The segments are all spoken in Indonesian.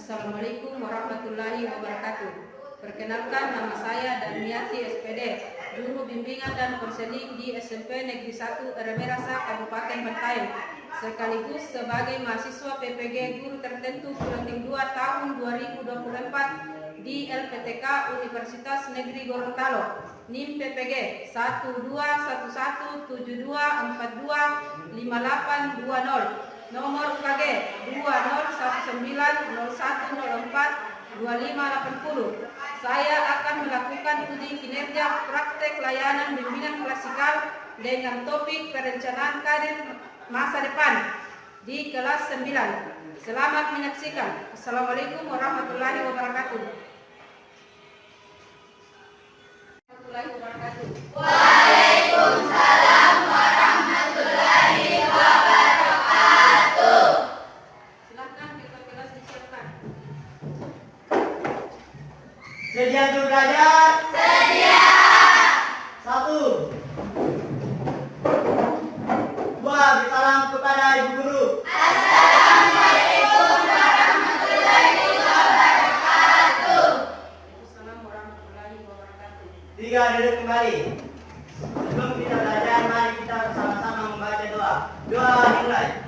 Assalamualaikum warahmatullahi wabarakatuh. Perkenalkan, nama saya Darmiati SPD, Juru Bimbingan dan Konseling di SMP Negeri 1 Eremerasa, Kabupaten Bantaeng, sekaligus sebagai mahasiswa PPG Guru Tertentu Kulanting 2 tahun 2024 di LPTK Universitas Negeri Gorontalo. NIM PPG 121172425820. Nomor UKG 201901042580. Saya akan melakukan uji kinerja praktek layanan bimbingan klasikal dengan topik perencanaan karir masa depan di kelas 9. Selamat menyaksikan. Assalamualaikum warahmatullahi wabarakatuh. Waalaikumsalam warahmatullahi wabarakatuh. Silakan kita kelas disiapkan. Sedia untuk belajar? Sedia. 1. 2. Bersalam kepada ibu guru. Assalamualaikum warahmatullahi wabarakatuh. Waalaikumsalam warahmatullahi wabarakatuh. 3. Duduk kembali. Sebelum kita belajar, mari kita bersama-sama membaca doa. Doa dimulai.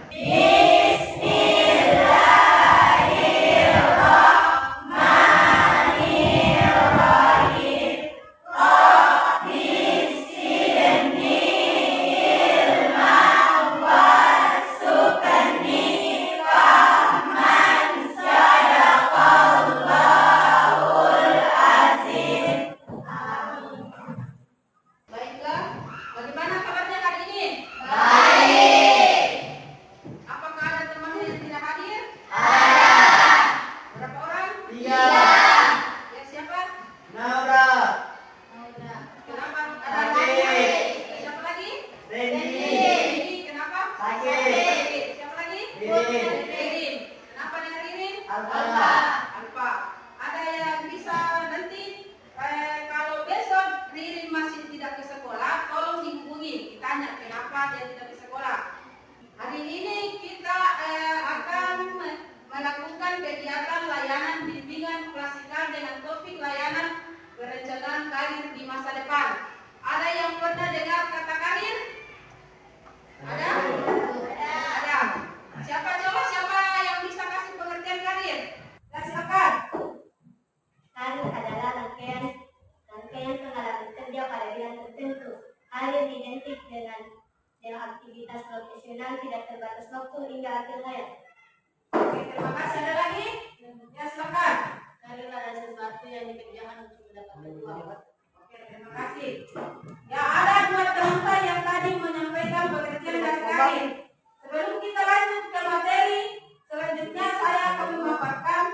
Baiklah, bagaimana kabarnya hari ini? Baik. Apakah ada temannya yang tidak hadir? Ada. Berapa orang? 3. Ya, siapa? Naura. Kenapa? Sakit. Siapa lagi? Randy. Ini kenapa? Sakit. Siapa lagi? Ririn. Ririn. Kenapa dengan Ririn? Alfa. Alfa. Ada yang bisa nanti kalau besok Ririn masih tidak ke sekolah, tolong dihubungi. Ditanya kenapa dia tidak ke sekolah. Hari ini kita akan melakukan kegiatan layanan bimbingan klasikal dengan topik layanan perencanaan karir di masa depan. Ada yang pernah dengar kata karir? Ada? Ada. Siapa yang bisa kasih pengertian karir? Ya, silakan. Karir adalah rangkaian pengalaman kerja pada bidang tertentu. Karir identik dengan aktivitas profesional tidak terbatas waktu hingga akhir hayat. Oke, terima kasih. Ada lagi? Ya, silakan. Karir adalah sesuatu yang dikerjakan untuk mendapatkan uang. Oke, terima kasih. Ya, ada dua teman yang tadi menyampaikan pengertian dari karir. Sebelum kita lanjut ke materi, selanjutnya saya akan memaparkan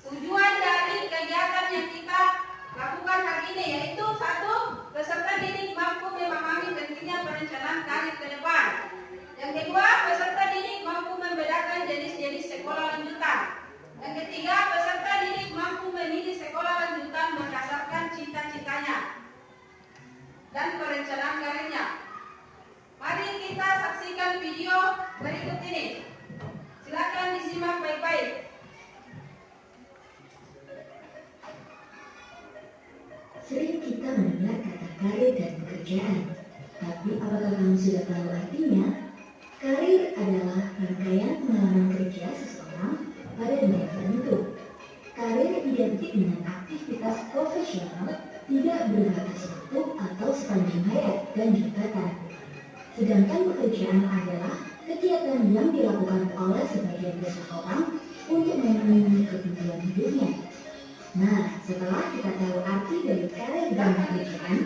tujuan dari kegiatan yang kita lakukan hari ini, yaitu 1. Peserta didik mampu memahami pentingnya perencanaan karir ke depan. Yang kedua, peserta didik mampu membedakan jenis-jenis sekolah lanjutan. Yang ketiga, peserta didik mampu memilih sekolah lanjutan berdasarkan cita-citanya dan perencanaan karirnya. Mari kita saksikan video berikut ini. Silakan disimak baik-baik. Sering kita mendengar kata karir dan pekerjaan, tapi apakah kamu sudah tahu artinya? Karir adalah rangkaian pengalaman kerja seseorang pada bidang tertentu. Karir identik dengan aktivitas profesional tidak berbatas waktu atau sepanjang hayat dan jabatan. Sedangkan pekerjaan adalah kegiatan yang dilakukan oleh sebagian besar orang untuk memenuhi kebutuhan hidupnya. Nah, setelah kita tahu arti dari karir dan pekerjaan,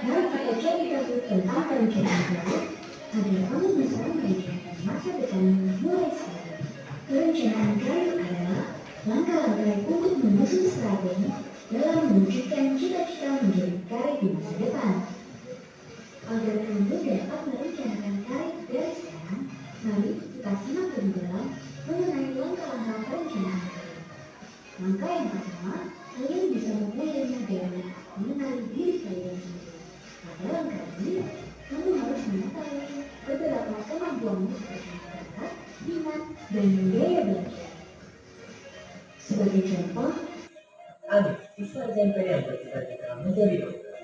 mari kita cari tahu tentang perencanaan karir agar kamu bisa merencanakan masa depan mulai sekarang. Perencanaan karir adalah langkah-langkah untuk menyusun strategi dalam mewujudkan cita-cita menjadi karir di masa depan. Agar kamu dapat merencanakan karir dari sekarang, mari kita simak lebih dalam mengenai langkah-langkah perencanaan karir. Langkah yang pertama, kalian bisa memulai dengan mengenali diri kalian sendiri. Pada langkah ini, kamu harus mengetahui beberapa kemampuanmu seperti bakat, minat, dan gaya belajar. Sebagai contoh, Anis, siswa SMP yang bercita-cita menjadi dokter.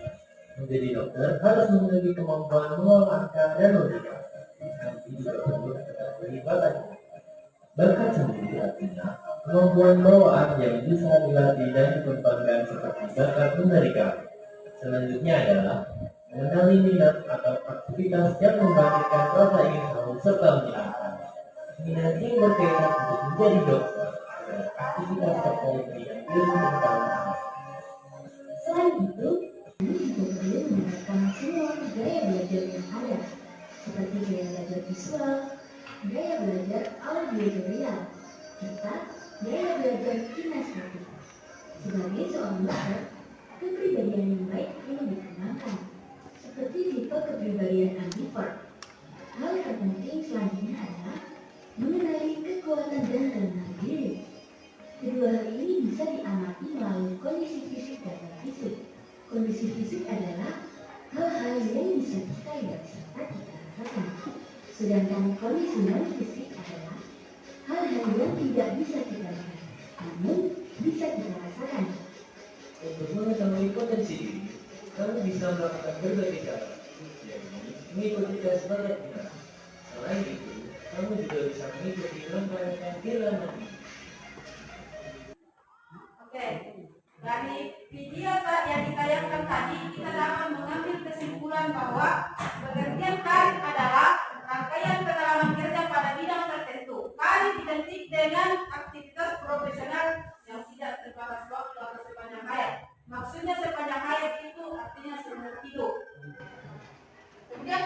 Menjadi dokter harus memiliki kemampuan mengolah angka dan logika. Tapi juga perlu keterlibatan. Bakat sendiri artinya kemampuan bawaan yang bisa dilatih dan dikembangkan seperti bakat menerika. Selanjutnya adalah mengenali minat atau aktivitas yang membangkitkan rasa ingin tahu serta menyenangkan. Minat yang berkaitan untuk menjadi dokter adalah aktivitas terkait dengan ilmu pengetahuan. selain itu, kami juga perlu menerapkan semua gaya belajar yang ada, seperti gaya belajar visual, gaya belajar audiovisual, serta gaya belajar kinestetik. Sebagai seorang dokter, kepribadian yang baik perlu dikembangkan, seperti tipe kepribadian ambivert. Hal yang penting selanjutnya adalah mengenali kekuatan dan kelemahan diri. Kedua hal ini bisa diamati melalui kondisi fisik dan non-fisik. Kondisi fisik adalah hal-hal yang bisa kita lihat serta kita rasakan. Sedangkan kondisi non-fisik adalah hal-hal yang tidak bisa kita lihat, namun bisa kita rasakan. Untuk mengetahui potensi diri, kamu bisa melakukan berbagai cara, yakni mengikuti tes bakat minat. Selain itu, kamu juga bisa mengikuti rangkaian keilmuan ini. Oke, dari video yang ditayangkan tadi kita dapat mengambil kesimpulan bahwa pengertian karir adalah rangkaian pengalaman kerja pada bidang tertentu. Karir identik dengan aktivitas profesional yang tidak terbatas waktu atau sepanjang hayat. Maksudnya sepanjang hayat itu artinya seumur hidup. Kemudian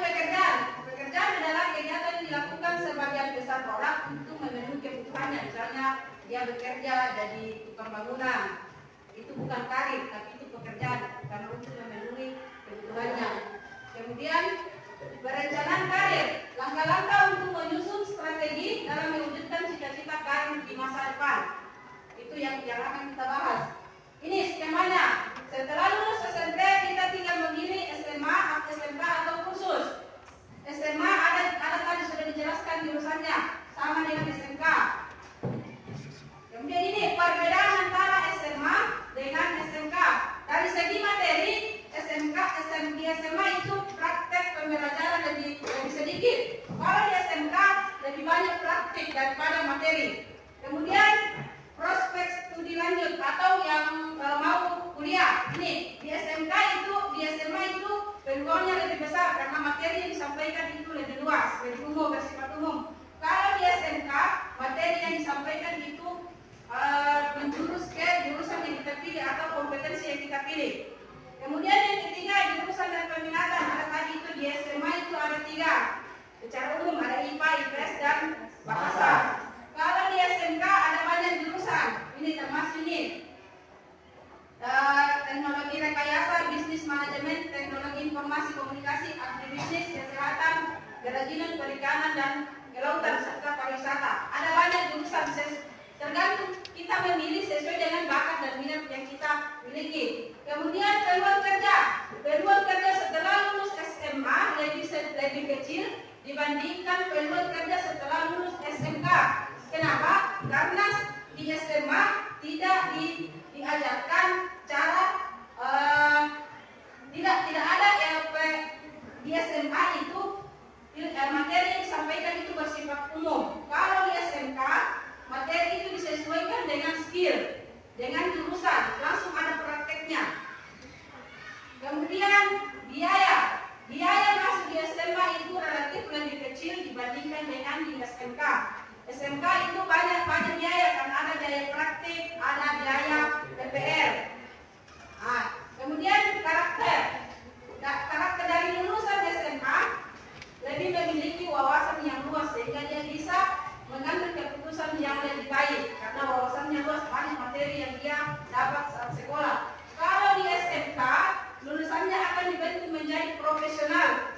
pekerjaan adalah kegiatan yang dilakukan sebagian besar orang untuk memenuhi kebutuhannya. Misalnya dia bekerja jadi tukang bangunan, itu bukan karir, tapi itu pekerjaan karena untuk memenuhi kebutuhannya. Kemudian perencanaan karir, langkah-langkah untuk menyusun strategi dalam mewujudkan cita-cita karir di masa depan. Itu yang akan kita bahas. Ini skemanya. Setelah lulus SMP kita tinggal memilih SMA, SMK atau kursus. SMA ada tadi sudah dijelaskan jurusannya sama dengan SMK. Kemudian ini perbedaan antara SMA dengan SMK. Dari segi materi, di SMA itu praktek pembelajaran lebih sedikit. Kalau di SMK lebih banyak praktik daripada materi. Kemudian prospek studi lanjut atau yang mau kuliah. Ini di SMA itu peluangnya lebih besar karena materi yang disampaikan itu lebih luas, lebih umum, bersifat umum. Kalau di SMK materi yang disampaikan itu menjurus ke jurusan yang kita pilih atau kompetensi yang kita pilih. Kemudian yang ketiga, jurusan dan peminatan. Ada tadi itu di SMA itu ada 3. Secara umum ada IPA, IPS dan bahasa. Kalau di SMK ada banyak jurusan. Ini termasuk ini. Teknologi rekayasa, bisnis manajemen, teknologi informasi komunikasi, agribisnis, kesehatan, kerajinan, perikanan dan kelautan serta pariwisata. Ada banyak jurusan. Tergantung kita memilih sesuai dengan bakat dan minat yang kita miliki. Kemudian peluang kerja setelah lulus SMA lebih kecil dibandingkan peluang kerja setelah lulus SMK. Kenapa? Karena di SMA tidak diajarkan cara tidak ada di SMA itu materi yang disampaikan itu bersifat umum. Kalau di SMK materi itu disesuaikan dengan skill, dengan jurusan, langsung ada prakteknya. Kemudian biaya masuk di SMA itu relatif lebih kecil dibandingkan dengan di SMK. SMK itu banyak biaya karena ada biaya praktik, ada biaya PPR. Kemudian karakter dari lulusan SMA lebih memiliki wawasan yang luas sehingga dia bisa mengambil keputusan yang lebih baik karena wawasannya luas, banyak materi yang dia dapat saat sekolah. Kalau di SMK lulusannya akan dibentuk menjadi profesional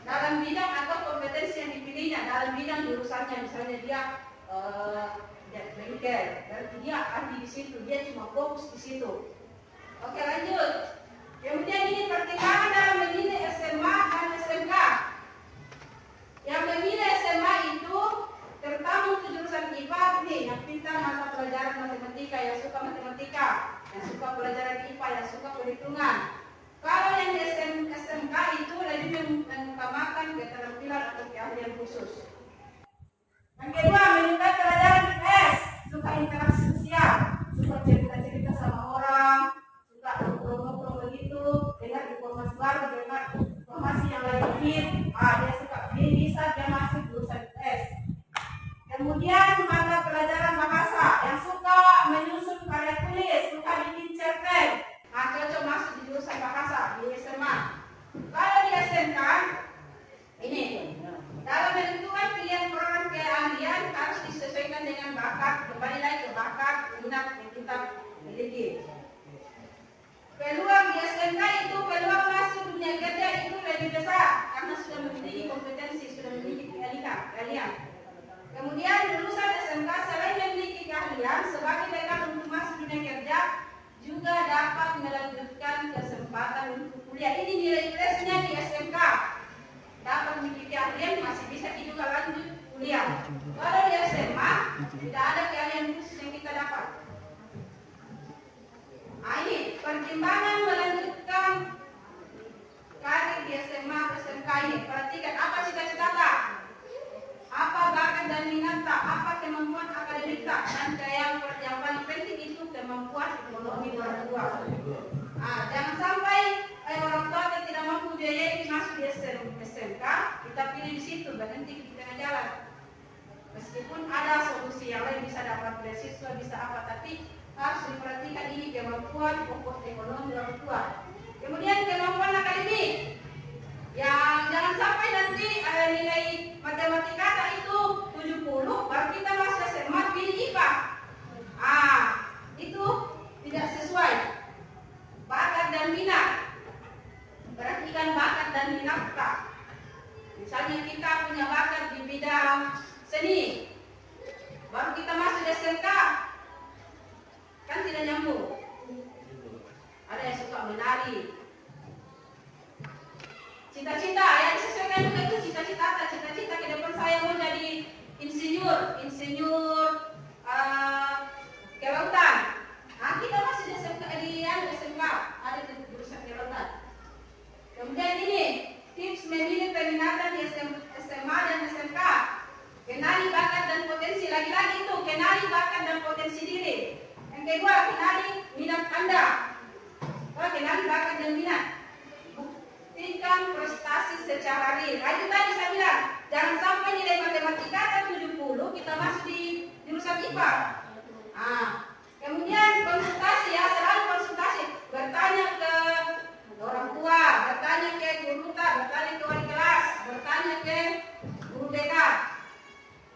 dalam bidang atau kompetensi yang dipilihnya, dalam bidang jurusannya. Misalnya dia bengkel, berarti dia ahli di situ, dia cuma fokus di situ. Oke, lanjut. Kemudian ini pertimbangan dalam memilih SMA dan SMK. Yang memilih SMA itu terutama khusus. Yang kedua, menyukai pelajaran IPS, suka interaksi sosial, suka cerita-cerita sama orang, suka ngobrol-ngobrol begitu, dengar informasi baru, dengar informasi yang lagi hit. Dia suka ini, bisa dia masuk jurusan IPS. Kemudian mata pelajaran bahasa, yang suka menyusun karya tulis, suka bikin cerpen, cocok masuk di jurusan bahasa di SMA. Kalau di SMK, ini dalam menentukan pilihan program keahlian harus disesuaikan dengan bakat, kembali lagi ke bakat, minat yang kita miliki. Peluang di SMK itu, peluang masuk dunia kerja itu lebih besar karena sudah memiliki kompetensi, sudah memiliki keahlian. Kemudian lulusan SMK selain memiliki keahlian sebagai bekal untuk masuk dunia kerja, juga dapat melanjutkan kesempatan untuk kuliah. Ini nilai plusnya di SMK. Dapat memiliki keahlian masih bisa juga lanjut kuliah. Kalau di SMA tidak ada keahlian khusus yang kita dapat. Ini pertimbangan melanjutkan karir di SMA atau SMK ini. Perhatikan apa cita-cita tak, apa bakat dan minat tak, apa kemampuan akademik tak, dan yang paling penting itu kemampuan ekonomi orang tua. Jangan sampai orang tua yang tidak mampu biayai masuk di SMK, kita pilih di situ, berhenti di tengah jalan. Meskipun ada solusi yang lain, bisa dapat beasiswa, bisa apa, tapi harus diperhatikan ini kemampuan pokok ekonomi orang tua. Kemudian kemampuan akademik, yang jangan sampai nanti nilai matematika itu 70, baru kita masuk SMA pilih IPA. Itu tidak sesuai. Bakat dan minat, perhatikan bakat dan minat tak. Misalnya kita punya bakat di bidang seni, baru kita masuk di SMK, kan tidak nyambung. Ada yang suka menari, cita-cita yang disesuaikan juga itu cita-cita ke depan saya mau jadi insinyur kelautan. Kita masih di SMK, ada di jurusan kelautan. Kemudian ini tips memilih peminatan di SMA dan SMK. Kenali bakat dan potensi, lagi-lagi itu kenali bakat dan potensi diri. Yang kedua, kenali minat Anda. Kenali bakat dan minat. Buktikan prestasi secara real. Itu tadi saya bilang, jangan sampai nilai matematika kan 70, kita masuk di jurusan IPA. Kemudian konsultasi, ya, selalu konsultasi. Bertanya ke orang tua, bertanya ke guru, bertanya ke wali kelas, bertanya ke guru BK.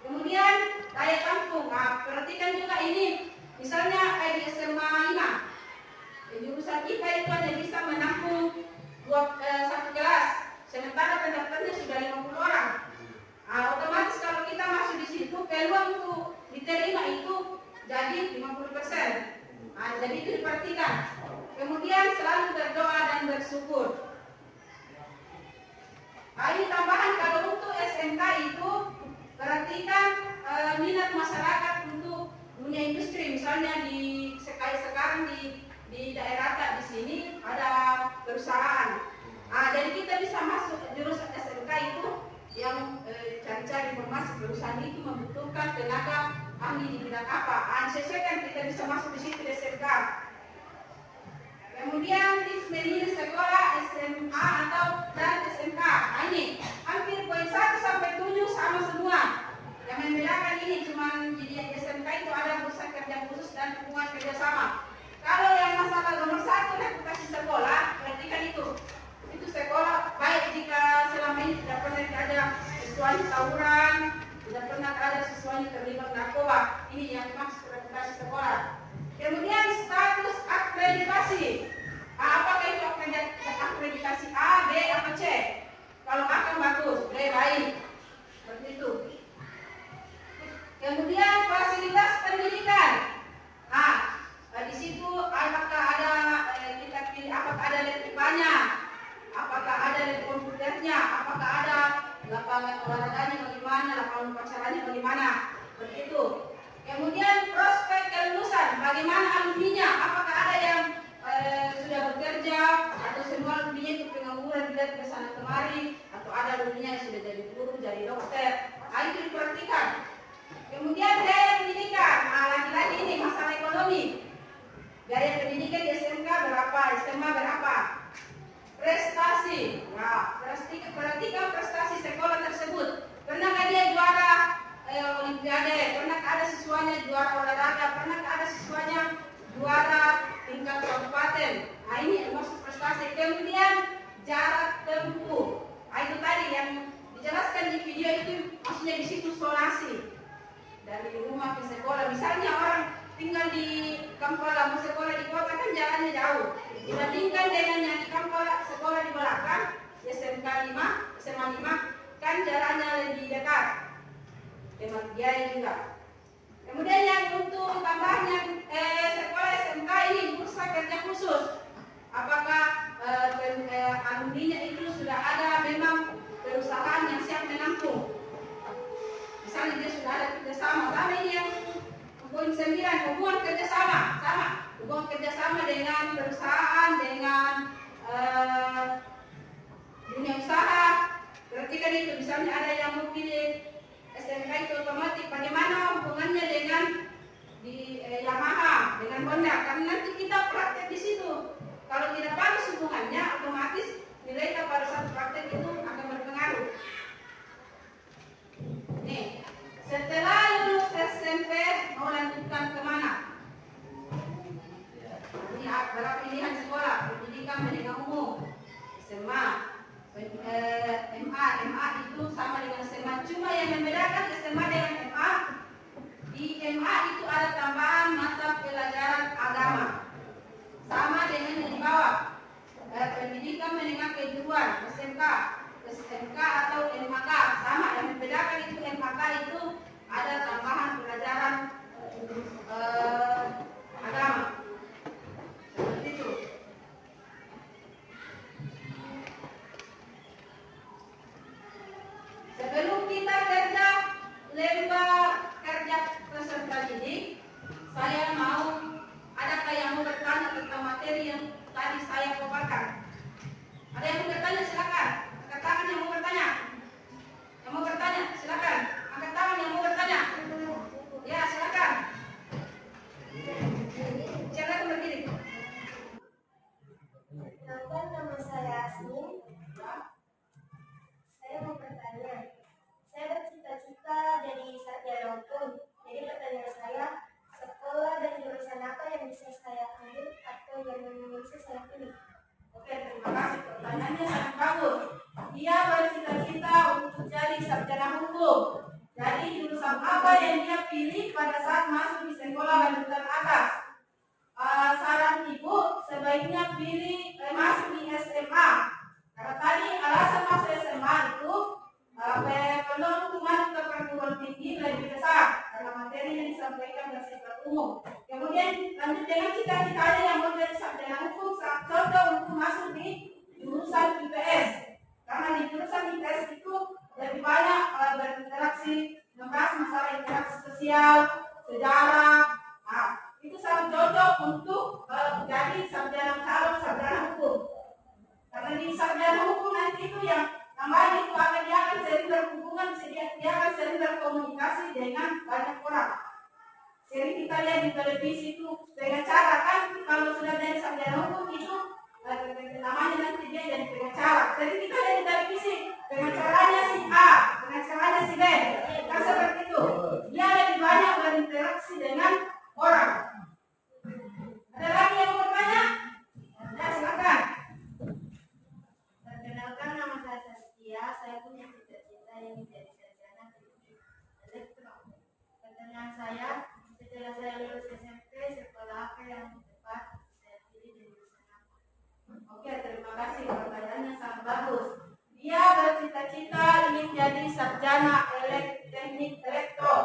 Kemudian daya tampung. Perhatikan juga ini, misalnya di SMA 5, di jurusan IPA itu hanya bisa menampung satu kelas, sementara pendaftarnya sudah 50 orang. Otomatis kalau kita masuk di situ, peluang untuk diterima itu jadi 50%. Jadi itu diperhatikan. Kemudian selalu berdoa dan bersyukur. Ini tambahan kalau untuk SMK itu perhatikan minat masyarakat untuk dunia industri. Misalnya sekarang di daerah di sini ada perusahaan. Jadi kita bisa masuk jurusan SMK itu yang cari-cari informasi perusahaan itu membutuhkan tenaga ahli di bidang apa. Sesuaikan kita bisa masuk di situ di SMK. Kemudian tips memilih sekolah SMA dan SMK. Ini hampir poin 1 sampai 7 sama semua. Yang membedakan ini cuma di SMK itu ada jurusan kerja khusus dan hubungan kerjasama. Kalau yang masalah nomor 1 reputasi sekolah, perhatikan itu. Itu sekolah baik jika selama ini tidak pernah ada siswanya tawuran, tidak pernah ada siswanya terlibat narkoba. Ini yang dimaksud reputasi sekolah. Kemudian status akreditasi. Apakah itu akreditasi A, B, atau C? Kalau A kan bagus, B baik. Seperti itu. Kemudian fasilitas pendidikan. Di situ apakah ada kita pilih apakah ada laptopnya, apakah ada lab komputernya, apakah ada lapangan olahraganya bagaimana, lapangan upacaranya bagaimana, begitu. Kemudian prospek kelulusan, bagaimana alumninya, apakah ada yang sudah bekerja atau semua alumninya itu pengangguran dilihat ke sana kemari, atau ada alumninya yang sudah jadi guru, jadi dokter. perhatikan prestasi sekolah tersebut. Pernahkah dia juara olimpiade? Pernahkah ada siswanya juara olahraga? Pernahkah ada siswanya juara tingkat kabupaten? Nah, ini maksud prestasi. Kemudian jarak tempuh. Nah, itu tadi yang dijelaskan di video itu, maksudnya di situ zonasi dari rumah ke sekolah. Misalnya orang tinggal di Kampala mau sekolah di kota kan jalannya jauh. Dibandingkan dengan yang di Kampala sekolah di belakang, SMK 5, SMA 5 kan jaraknya lebih dekat. Hemat biaya juga. Kemudian yang untuk tambahannya sekolah SMK ini bursa kerja khusus. Apakah alumninya itu sudah ada memang perusahaan yang siap menampung? Misalnya dia sudah ada kerjasama. Sama ini yang poin 9, hubungan kerjasama. Sama, hubungan kerjasama dengan perusahaan, dengan dunia usaha. Berarti kan itu, misalnya ada yang mau pilih SMK itu otomatis, bagaimana hubungannya dengan di Yamaha, dengan Honda? Karena nanti kita praktek di situ. Kalau tidak bagus hubungannya, otomatis nilai kita pada satu praktek itu akan berpengaruh. Nih, setelah lulus SMP mau lanjutkan kemana? Ini berapa pilihan sekolah? Pendidikan menengah umum, SMA, MA itu sama dengan SMA. Cuma yang membedakan SMA dengan MA, di MA itu ada tambahan mata pelajaran agama. Sama dengan yang di bawah, pendidikan menengah kejuruan, SMK atau MAK. Sama, yang membedakan itu MAK itu ada tambahan pelajaran agama. Seperti itu. Sebelum kita kerja lembar kerja peserta didik, saya mau, adakah yang mau bertanya tentang materi yang tadi saya paparkan? Ada yang mau bertanya, silakan. Angkat tangan yang mau bertanya. Yang mau bertanya, silakan. Angkat tangan yang mau bertanya. Ya, silakan. Silakan berdiri. Nama saya Asmin. Saya mau bertanya. Saya bercita-cita jadi sarjana hukum. Jadi pertanyaan saya, sekolah dan jurusan apa yang bisa saya ambil atau yang bisa saya pilih? Oke, terima kasih. Pertanyaannya sangat bagus. Dia bercita-cita untuk jadi sarjana hukum. Jadi jurusan apa yang dia pilih pada saat masuk di sekolah lanjutan atas? Saran ibu sebaiknya pilih masuk di SMA. Karena tadi alasan masuk SMA itu peluang untuk masuk ke perguruan tinggi lebih besar karena materi yang disampaikan bersifat umum. Kemudian lanjut dengan cita-citanya yang mau jadi sarjana hukum, contoh untuk masuk di jurusan IPS. Karena di jurusan IPS itu lebih banyak berinteraksi, membahas masalah interaksi sosial, sejarah. Nah, itu sangat cocok untuk jadi calon sarjana hukum. Karena di sarjana hukum nanti itu yang namanya itu dia akan sering berhubungan, dia akan sering berkomunikasi dengan banyak orang. Sering kita lihat di televisi itu dengan cara kan kalau sudah jadi sarjana hukum itu namanya nanti dia jadi pengacara. Sering kita lihat di televisi pengacaranya si A, pengacaranya si B. Kan seperti itu. Dia lebih banyak berinteraksi dengan orang. Ada lagi yang mau bertanya? Ya, silakan. Perkenalkan, nama saya Saskia. Saya punya cita-cita yang menjadi sarjana teknik elektro. Pertanyaan saya, setelah saya lulus SMP, sekolah apa yang tepat saya pilih dan jurusan apa? Oke, terima kasih. Pertanyaannya sangat bagus. Dia bercita-cita ingin jadi sarjana teknik elektro.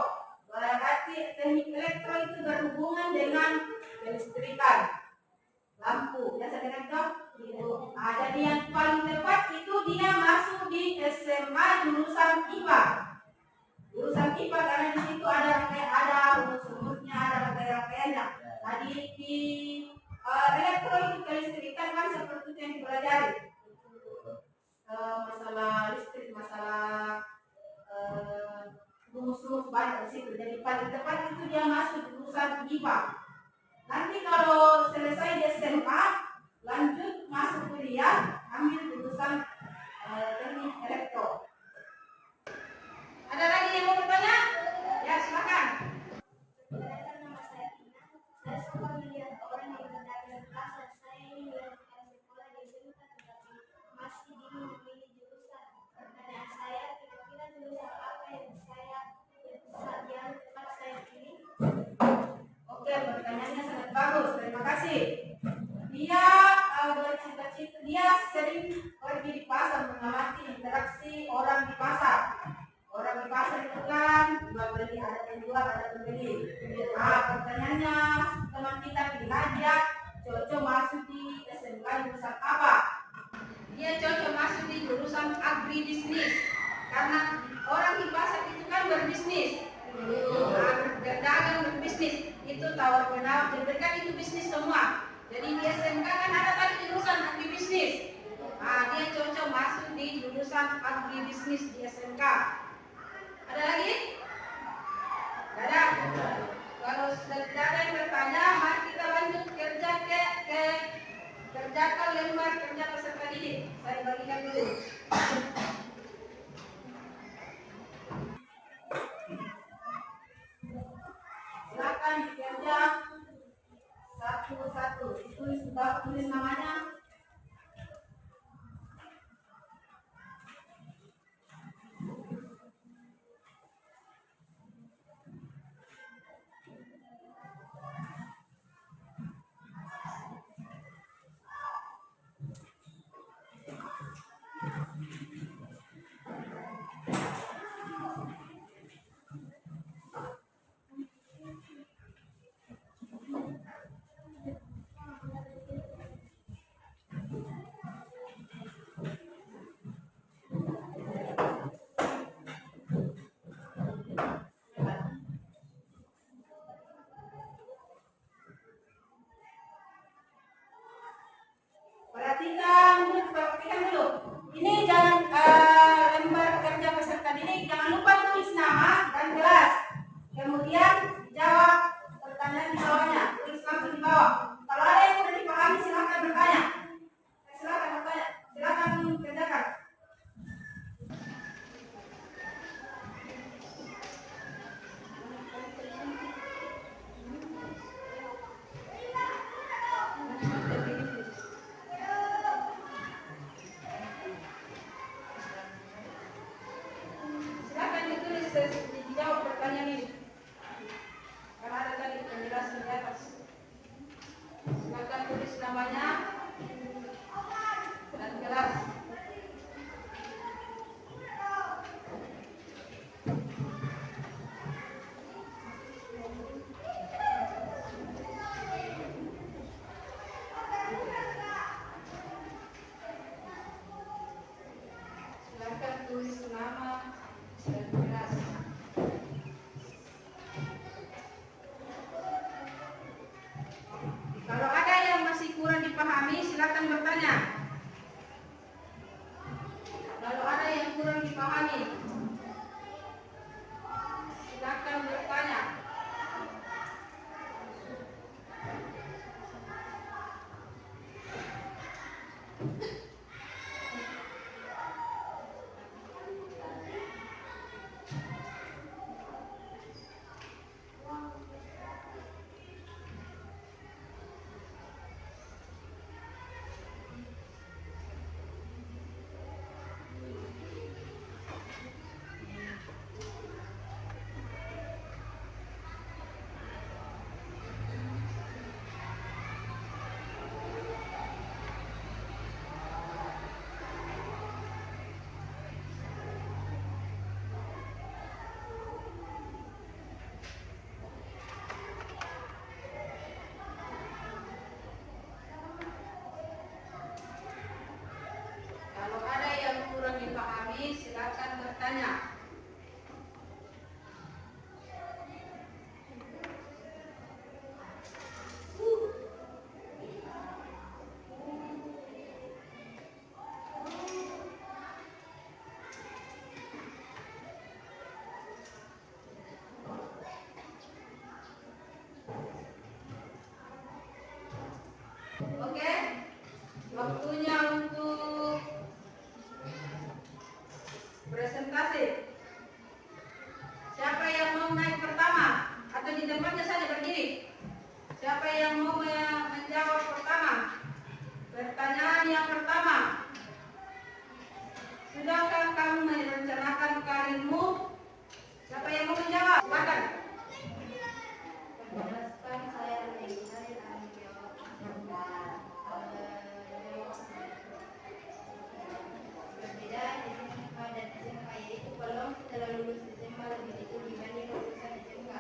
Berarti teknik elektro itu berhubungan dengan kelistrikan, lampu. Biasa dengan itu. Jadi yang paling tepat itu dia masuk di SMA jurusan IPA. Jurusan IPA karena di situ ada rumus-rumusnya, ada rangkaian-rangkaiannya. Tadi di elektro itu kelistrikan kan seperti yang dipelajari. Masalah listrik, masalah rumus-rumus banyak di situ. Jadi paling tepat itu dia masuk jurusan IPA. Nanti kalau selesai di SMA, lanjut masuk kuliah, ambil jurusan teknik elektro. agribisnis. Karena orang di pasar itu kan berbisnis, berdagang, berbisnis, itu tawar menawar, diberikan itu bisnis semua. Jadi di SMK kan ada tadi jurusan agribisnis. Nah, dia cocok masuk di jurusan agribisnis di SMK. Ada lagi? Ada. Kalau sudah tidak ada yang bertanya, mari kita lanjut kerjakan lembar kerja peserta didik. Saya bagikan dulu. Silakan dikerja satu-satu. Tulis namanya. Perhatikan dulu. Ini jangan lembar kerja peserta didik, jangan lupa tulis nama dan kelas. Kemudian jawab pertanyaan di bawahnya, tulis langsung di bawah. Kalau ada yang sudah dipahami silakan bertanya. Silakan bertanya, silakan kerjakan. Dijawab pertanyaan ini. Karena ada tadi penjelasan di atas. Silakan tulis namanya dan kelas. Silakan tulis nama dan kelas. Kalau ada yang masih kurang dipahami, silakan bertanya. Kalau ada yang kurang dipahami, silakan bertanya. Kalau ada yang kurang dipahami, silakan bertanya. Oke, waktunya untuk presentasi. Siapa yang mau naik pertama atau di tempatnya saja berdiri? Siapa yang mau menjawab pertama? Pertanyaan yang pertama. Sudahkah kamu merencanakan karirmu? Siapa yang mau menjawab? Silakan. Saya menjadi tanggung jawab berbeda dengan SMK dan SMK, yaitu kalau setelah lulus SMK lebih itu dibanding lulusan SMK.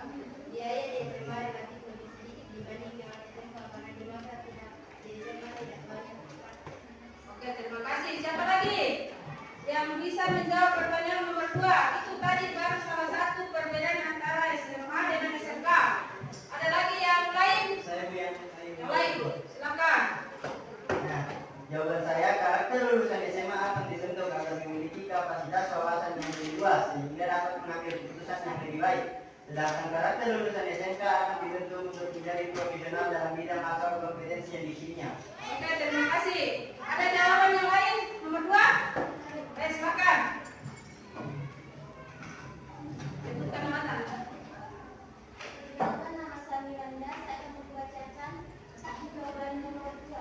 Biaya di SMA relatif lebih sedikit dibanding dengan SMK karena di masa di SMA tidak banyak. Oke, terima kasih. Siapa lagi yang bisa bisa menjawab pertanyaan nomor 2? Itu tadi baru salah satu perbedaan antara SMA dengan SMK. Ada lagi yang lain? Saya Bu yang Lain, silakan. Nah, jawaban saya, karakter lulusan SMA akan dibentuk agar memiliki kapasitas wawasan yang lebih luas sehingga dapat mengambil keputusan yang lebih baik. Sedangkan karakter lulusan SMK akan dibentuk untuk menjadi profesional dalam bidang atau kompetensi yang dipilihnya. Oke, terima kasih. Ada jawaban yang lain? Nomor 2? Silakan. Sebutkan mana? Perkenalkan, nama saya Miranda. Saya akan membacakan jawaban nomor 2.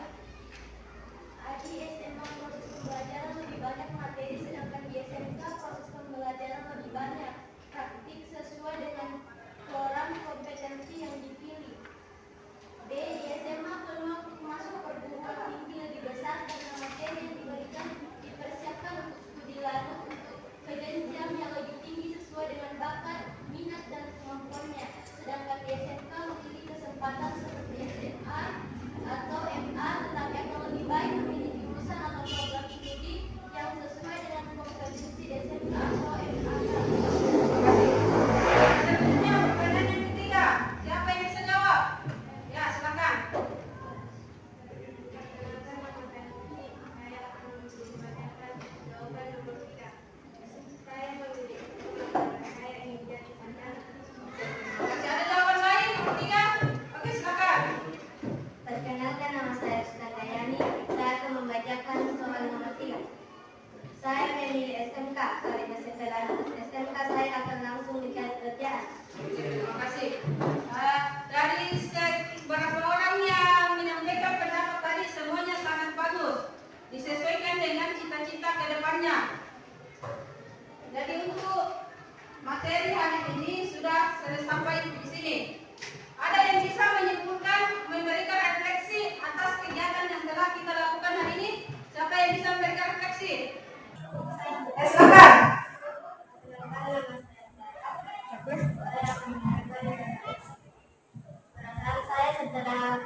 Di SMA proses pembelajaran lebih banyak materi, sedangkan di SMK proses pembelajaran lebih banyak praktik sesuai dengan program kompetensi yang dipilih. B. Di SMA peluang untuk masuk perguruan tinggi lebih besar karena materi yang diberikan dipersiapkan untuk studi lanjut untuk kredensial yang lebih tinggi sesuai dengan bakat, minat, dan kemampuannya. Sedangkan di SMK memiliki kesempatan seperti SMA atau MA, tetapi akan lebih baik memiliki jurusan atau program studi yang sesuai dengan kompetensi SMK atau MA. Selanjutnya pertanyaan yang ketiga. Siapa yang bisa jawab? Ya, silakan. Masih ada jawaban lain? Nomor 3? Oke, silakan. Perkenalkan, nama saya Sukandayani. Saya akan membacakan soal nomor 3. Saya memilih SMK karena setelah SMK saya akan langsung dicari kerjaan. Terima kasih. Dari beberapa orang yang menyampaikan pendapat tadi, semuanya sangat bagus. Disesuaikan dengan cita-cita ke depannya. Jadi untuk materi hari ini sudah sampai di sini. Ada yang bisa menyimpulkan, memberikan refleksi atas kegiatan yang telah kita lakukan hari ini? Siapa yang bisa memberikan refleksi? Silakan. Perasaan saya setelah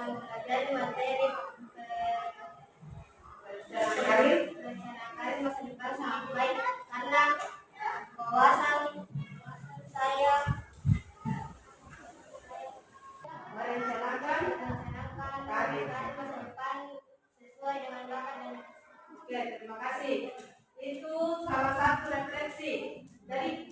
mempelajari materi karir masa depan sangat baik karena wawasan saya Merencanakan karir masa depan sesuai dengan bakat dan Oke, terima kasih. Itu salah satu refleksi dari